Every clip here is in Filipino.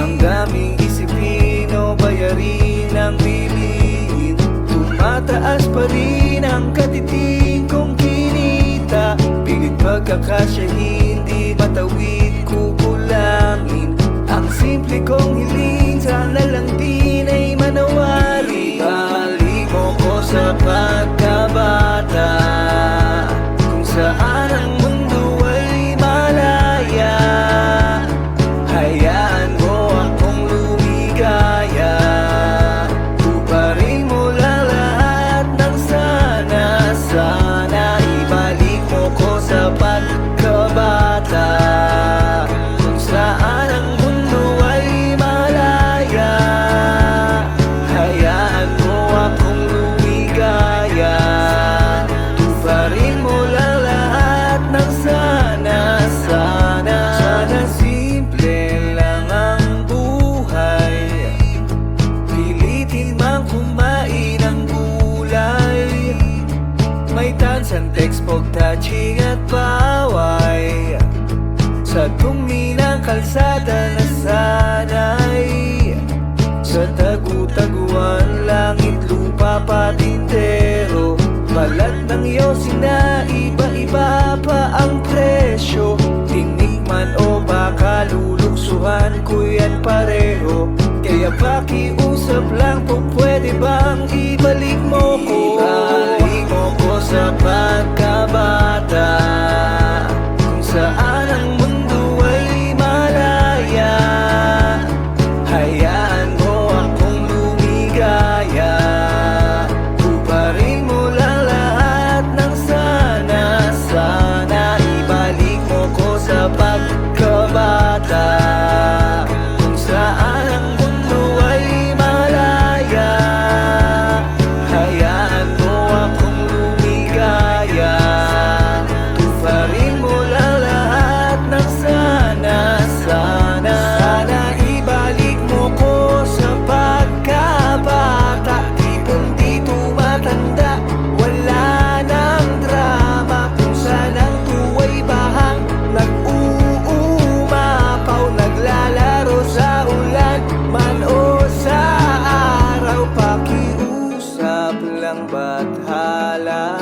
Ang daming isipin o bayarin ang bilihin, tumataas pa rin ang katiting kong kinita. Pilit pagkakasyahin, di matawid, kukulangin. Ang simple kong hiling, sana lang din ay manawari. Balik mo ko sa pagkabata, kung saan ang mundo ay malaya. Hayaan mo akong lumigaya, tuparin mo lang lahat ng sana. Sana ibalik mo ko sa pagkabata, kung saan ang mundo ay malaya. Hayaan mo akong lumigaya, tuparin mo lang lahat ng sana. Sana, sana simple lang ang buhay, pilitin mang kumain ng gulay. May tansan, text, pag-touching at paway, sa dumi ng kalsada na sanay. Sa tagu-taguan, langit, lupa, patintero, balat ng yosin na iba-iba pa ang presyo. Tinikman o baka luluksuhan ko yan pareho. Kaya pakiusap lang po, pwede bang ibalik mo ko? Ibalik mo ko sa pagkabata, kung saan ang mundo ay malaya. Hayaan mo akong lumigaya, tuparin mo lang lahat ng sana. Sana ibalik mo ko sa pagkabata, kung saan ang mundo ay malaya. Hayaan mo akong lumigaya, tuparin mo lang lahat ng sana. Sana, sana ibalik mo ko sa pagkabata, tipong di tumatanda, wala nang drama. Kung saan ang tuwa'y bahang nag-uumapaw, naglalaro sa ulan man o sa araw. Pakiusap lang bathala,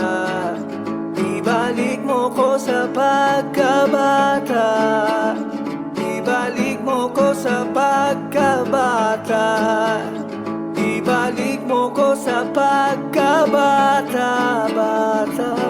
ibalik mo ko sa pagkabata. Ibalik mo ko sa pagkabata, ibalik mo ko sa pagkabata, bata.